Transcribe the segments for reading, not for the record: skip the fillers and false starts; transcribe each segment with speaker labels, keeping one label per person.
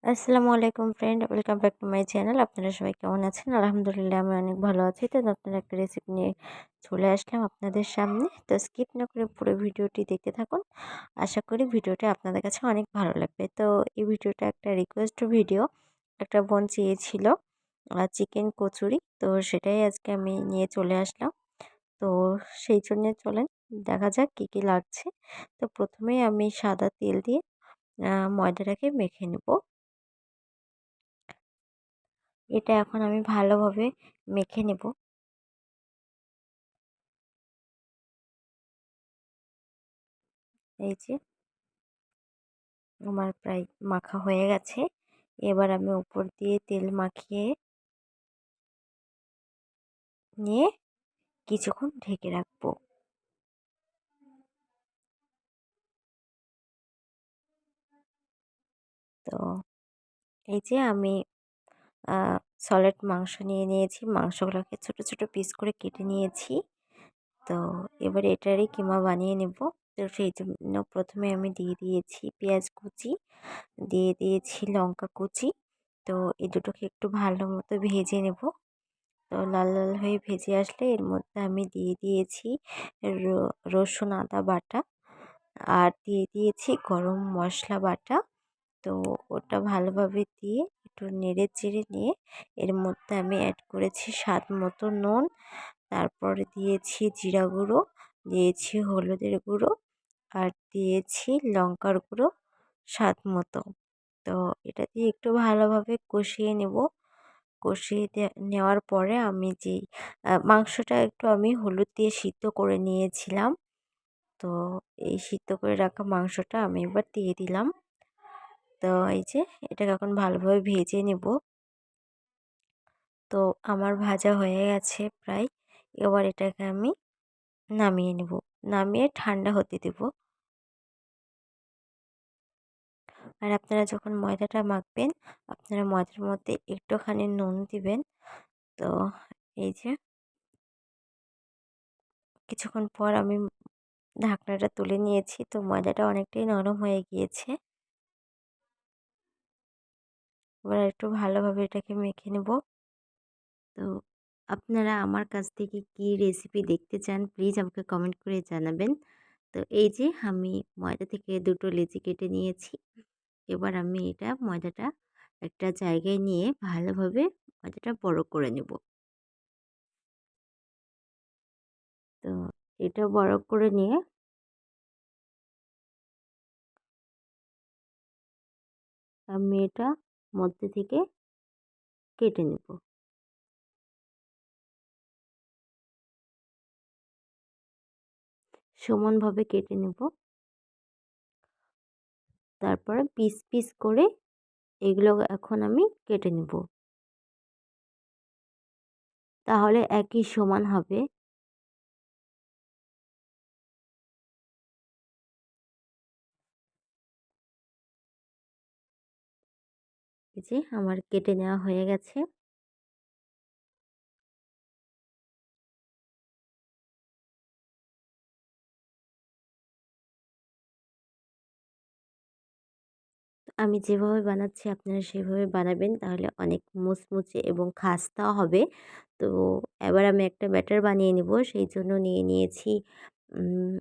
Speaker 1: আসসালামু আলাইকুম friend, welcome back to my channel. আপনারা সবাই কেমন আছেন? আলহামদুলিল্লাহ আমি অনেক ভালো আছি। তো নতুন একটা রেসিপি নিয়ে চলে আসলাম আপনাদের সামনে। তো স্কিপ না করে পুরো ভিডিওটি দেখতে থাকুন। আশা করি ভিডিওটা আপনাদের কাছে অনেক ভালো লাগবে। তো এই ভিডিওটা একটা রিকোয়েস্ট ভিডিও। একটা বোন চেয়েছিল চিকেন কচুরি, তো সেটাই আজকে আমি নিয়ে চলে আসলাম। তো সেই জন্যে চলেন দেখা যাক কী কী লাগছে। তো প্রথমেই আমি সাদা তেল দিয়ে ময়দাটাকে মেখে নেব। এটা এখন আমি ভালোভাবে মেখে নেব। এই যে আমার প্রায় মাখা হয়ে গেছে। এবার আমি উপর দিয়ে তেল মাখিয়ে নিয়ে কিছুক্ষণ ঢেকে রাখবো। তো এই যে আমি সলিড মাংস নিয়ে নিয়েছি। মাংসগুলোকে ছোট ছোট পিস করে কেটে নিয়েছি। তো এবার এটারই কিমা বানিয়ে নেব। তো সেই জন্য প্রথমে আমি দিয়ে দিয়েছি পেঁয়াজ কুচি, দিয়ে দিয়েছি লঙ্কা কুচি। তো এই দুটোকে একটু ভালো মতো ভেজে নেব। তো লাল লাল হয়ে ভেজে আসলে এর মধ্যে আমি দিয়ে দিয়েছি রসুন আদা বাটা, আর দিয়ে দিয়েছি গরম মশলা বাটা। তো ওটা ভালোভাবে দিয়ে একটু নেড়ে চেড়ে নিয়ে এর মধ্যে আমি অ্যাড করেছি স্বাদ মতো নুন, তারপরে দিয়েছি জিরা গুঁড়ো, দিয়েছি হলুদের গুঁড়ো, আর দিয়েছি লঙ্কার গুঁড়ো স্বাদ মতো। তো এটা দিয়ে একটু ভালোভাবে কষিয়ে নেব। কষিয়ে নেওয়ার পরে আমি যেই মাংসটা একটু আমি হলুদ দিয়ে সিদ্ধ করে নিয়েছিলাম। তো এই সিদ্ধ করে রাখা মাংসটা আমি এবার দিয়ে দিলাম। তো এই যে এটাকে এখন ভালোভাবে ভেজে নেব। তো আমার ভাজা হয়ে গেছে প্রায়। এবার এটাকে আমি নামিয়ে নেব। নামিয়ে ঠান্ডা হতে দেব। আর আপনারা যখন ময়দাটা মাখবেন, আপনারা ময়দার মধ্যে একটুখানি নুন দিবেন। তো এই যে কিছুক্ষণ পর আমি ঢাকনাটা তুলে নিয়েছি। তো ময়দাটা অনেকটাই নরম হয়ে গিয়েছে। এবার একটু ভালোভাবে এটাকে মেখে নেব। তো আপনারা আমার কাছ থেকে কি রেসিপি দেখতে চান প্লিজ আমাকে কমেন্ট করে জানাবেন। তো এই যে আমি ময়দা থেকে দুটো লেচি কেটে নিয়েছি। এবার আমি এটা ময়দাটা একটা জায়গায় নিয়ে ভালোভাবে ময়দাটা বড় করে নেব। তো এটা বড় করে নিয়ে আমি এটা মধ্যে থেকে কেটে নেব। সমানভাবে কেটে নেব। তারপরে পিস পিস করে এগুলো এখন আমি কেটে নেব। তাহলে একই সমান হবে। এই যে আমার কেটে নেওয়া হয়ে গেছে। আমি যেভাবে বানাচ্ছি আপনারা সেভাবে বানাবেন, তাহলে অনেক মুচমুচে এবং খাস্তা হবে। তো এবার আমি একটা ব্যাটার বানিয়ে নেব। সেই জন্য নিয়ে নিয়েছি উম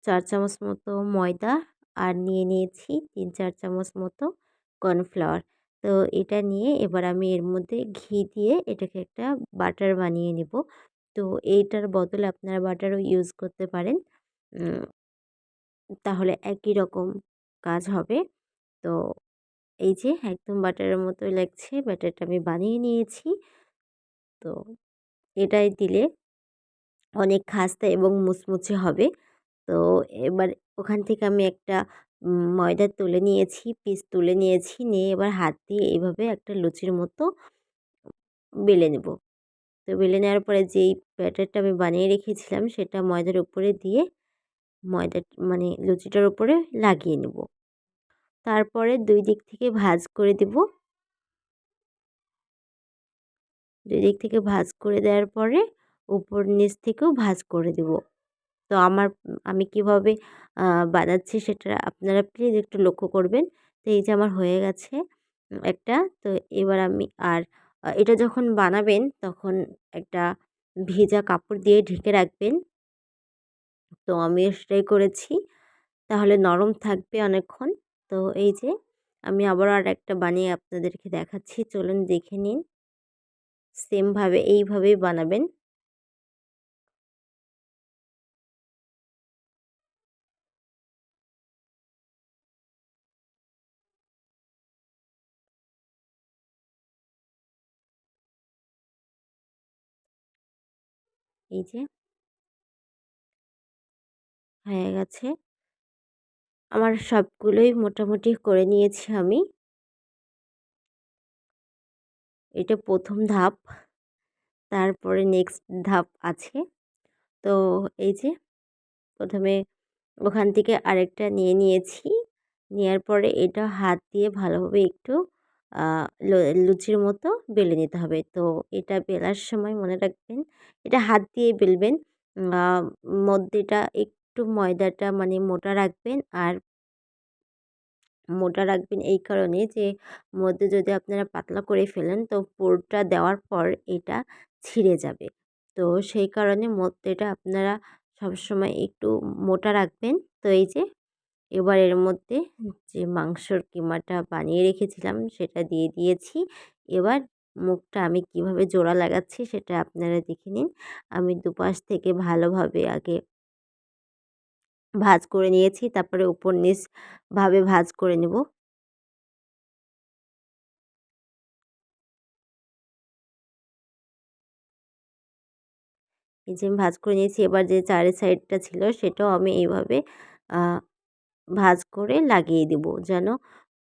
Speaker 1: ৪ চামচ মতো ময়দা, আর নিয়ে নিয়েছি ৩-৪ চামচ মতো কর্নফ্লাওয়ার। তো এটা নিয়ে এবার আমি এর মধ্যে ঘি দিয়ে এটাকে একটা বাটার বানিয়ে নেব। তো এইটার বদলে আপনারা বাটারও ইউজ করতে পারেন। উম তাহলে একই রকম কাজ হবে। তো এই যে একদম বাটারের মতোই লাগছে। ব্যাটারটা আমি বানিয়ে নিয়েছি। তো এটাই দিলে অনেক খাস্তা এবং মুচমুচে হবে। তো এবার ওখান থেকে আমি একটা ময়দা তুলে নিয়েছি, পিস তুলে নিয়েছি। নিয়ে এবার হাত দিয়ে এভাবে একটা লুচির মতো বেলে নেব। তো বেলে নেওয়ার পরে যেই ব্যাটারটা আমি বানিয়ে রেখেছিলাম সেটা ময়দার উপরে দিয়ে ময়দা মানে লুচিটার উপরে লাগিয়ে নেব। তারপরে ২ দিক থেকে ভাঁজ করে দেব। ২ দিক থেকে ভাঁজ করে দেওয়ার পরে উপর নিচ থেকেও ভাঁজ করে দেব। তো আমি কিভাবে বানাচ্ছি সেটা আপনারা প্লিজ একটু লক্ষ্য করবেন। তো তো এই যে আমার হয়ে গেছে একটা। তো এবার আমি আর এটা যখন বানাবেন তখন একটা ভেজা কাপড় দিয়ে ঢেকে রাখবেন। তো আমিও সেটাই করেছি। তাহলে নরম থাকবে অনেকক্ষণ। তো এই যে আমি আবারও আরেকটা বানিয়ে আপনাদেরকে দেখাচ্ছি। চলুন দেখে নিন। সেমভাবে এইভাবেই বানাবেন। এই যে হয়ে গেছে। আমার সবগুলোই মোটামুটি করে নিয়েছি আমি। এটা ১ম ধাপ। তারপরে নেক্সট ধাপ আছে। তো এই যে ১ম এ ওখান থেকে আরেকটা নিয়ে নিয়েছি। নেয়ার পরে এটা হাত দিয়ে ভালোভাবে একটু আ ল লুচির মতো বেলে নিতে হবে। তো এটা বেলার সময় মনে রাখবেন, এটা হাত দিয়ে বেলবেন। আ মধ্যেটা একটু ময়দাটা মানে মোটা রাখবেন। আর মোটা রাখবেন এই কারণে যে মধ্যে যদি আপনারা পাতলা করে ফেলেন তো পুরটা দেওয়ার পর এটা ছিঁড়ে যাবে। তো সেই কারণে মধ্যেটা আপনারা সবসময় একটু মোটা রাখবেন। তো এই যে এবার এর মধ্যে যে মাংসর কিমাটা বানিয়ে রেখেছিলাম সেটা দিয়ে দিয়েছি। এবার মুখটা আমি কিভাবে জোড়া লাগাচ্ছি সেটা আপনারা দেখে নিন। আমি দুপাশ থেকে ভালোভাবে আগে ভাঁজ করে নিয়েছি। তারপরে উপর নিচ ভাবে ভাঁজ করে নেব। এই যে আমি ভাঁজ করে নিয়েছি। এবার যে চারি সাইডটা ছিল সেটাও আমি এইভাবে আ ভাঁজ করে লাগিয়ে দেব। যেন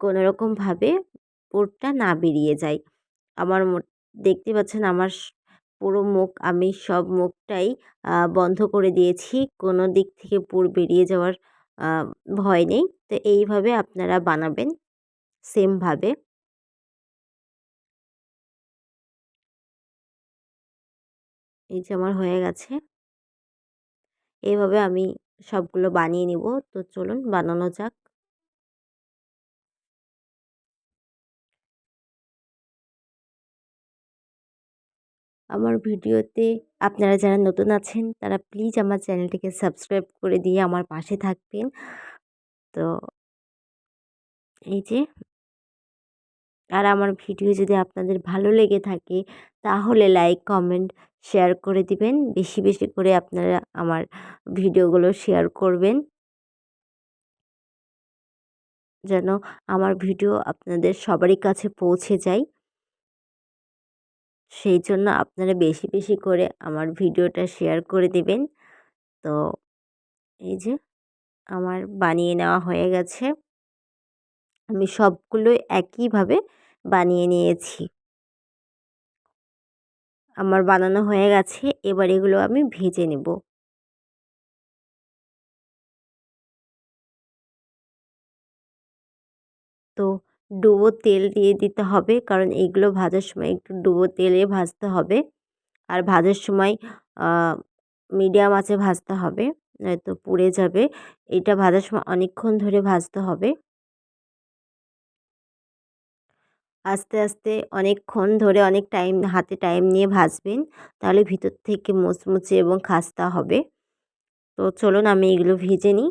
Speaker 1: কোনোরকমভাবে পুরটা না বেরিয়ে যায়। আমার দেখতে পাচ্ছেন আমার পুরো মুখ আমি সব মুখটাই বন্ধ করে দিয়েছি। কোনো দিক থেকে পুর বেরিয়ে যাওয়ার আ ভয় নেই। তো এইভাবে আপনারা বানাবেন সেমভাবে। এই যে আমার হয়ে গেছে। এভাবে আমি সবগুলো বানিয়ে নিব। তো চলুন বানানো যাক। আমার ভিডিওতে আপনারা যারা নতুন আছেন তারা প্লিজ আমার চ্যানেলটিকে সাবস্ক্রাইব করে দিয়ে আমার পাশে থাকবেন। তো এই যে আর আমার ভিডিও যদি আপনাদের ভালো লেগে থাকে তাহলে লাইক, কমেন্ট, শেয়ার করে দিবেন। বেশি, বেশি করে আপনারা আমার ভিডিওগুলো শেয়ার করবেন। যেন আমার ভিডিও আপনাদের সবারই কাছে পৌঁছে যায়। সেই জন্য আপনারা বেশি, বেশি করে আমার ভিডিওটা শেয়ার করে দিবেন। তো এই যে আমার বানিয়ে নেওয়া হয়ে গেছে। আমি সবগুলোই একইভাবে বানিয়ে নিয়েছি। আমার বানানো হয়ে গেছে। এবার এগুলো আমি ভেজে নেব। তো ডুবো তেল দিয়ে দিতে হবে কারণ এগুলো ভাজার সময় একটু ডুবো তেলে ভাজতে হবে। আর ভাজার সময় আ মিডিয়াম আঁচে ভাজতে হবে, নয়তো পুড়ে যাবে। এটা ভাজার সময় অনেকক্ষণ ধরে ভাজতে হবে। আস্তে, আস্তে অনেকক্ষণ ধরে অনেক টাইম হাতে টাইম নিয়ে ভাজবেন। তাহলে ভিতর থেকে মুচমুচে এবং খাস্তা হবে। তো চলুন আমি এগুলো ভেজে নিই।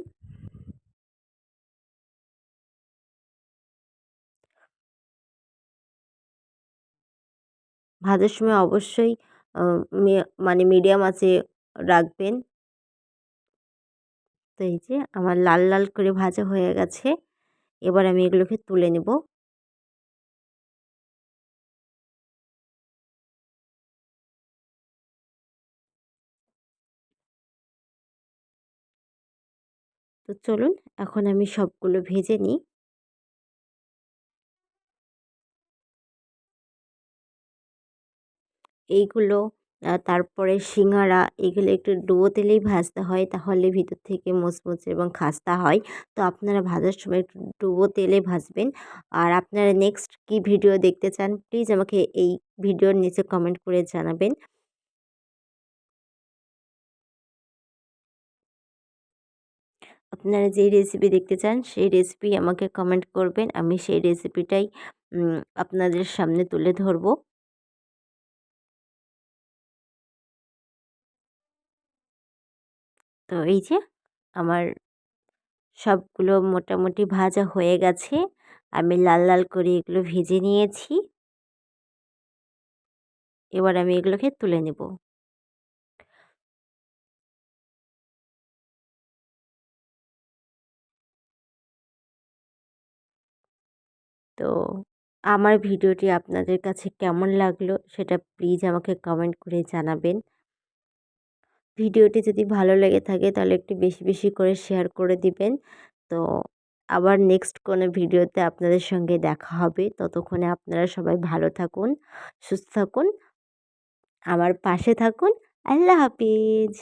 Speaker 1: ভাজার সময় অবশ্যই আ মে মানে মিডিয়াম আঁচে রাখবেন। তো এই যে আমার লাল, লাল করে ভাজা হয়ে গেছে। এবার আমি এগুলোকে তুলে নেব। তো চলুন এখন আমি সবগুলো ভেজে নিই। এইগুলো তারপরে সিঙ্গারা এগুলো একটু ডুবো তেলেই ভাজতে হয় তাহলে ভিতর থেকে মুচমুচে এবং খাস্তা হয়। তো আপনারা ভাজার সময় একটু ডুবো তেলে ভাজবেন। আর আপনারা নেক্সট কী ভিডিও দেখতে চান প্লিজ আমাকে এই ভিডিওর নিচে কমেন্ট করে জানাবেন। আপনারা যেই রেসিপি দেখতে চান সেই রেসিপি আমাকে কমেন্ট করবেন। আমি সেই রেসিপিটাই আপনাদের সামনে তুলে ধরব। তো এই যে আমার সবগুলো মোটামুটি ভাজা হয়ে গেছে। আমি লাল, লাল করে এগুলো ভেজে নিয়েছি। এবার আমি এগুলোকে তুলে নেব। তো আমার ভিডিওটি আপনাদের কাছে কেমন লাগলো সেটা প্লিজ আমাকে কমেন্ট করে জানাবেন। ভিডিওটি যদি ভালো লেগে থাকে তাহলে একটু বেশি, বেশি করে শেয়ার করে দিবেন। তো আবার নেক্সট কোনো ভিডিওতে আপনাদের সঙ্গে দেখা হবে। ততক্ষণে আপনারা সবাই ভালো থাকুন, সুস্থ থাকুন, আমার পাশে থাকুন। আল্লাহ হাফিজ।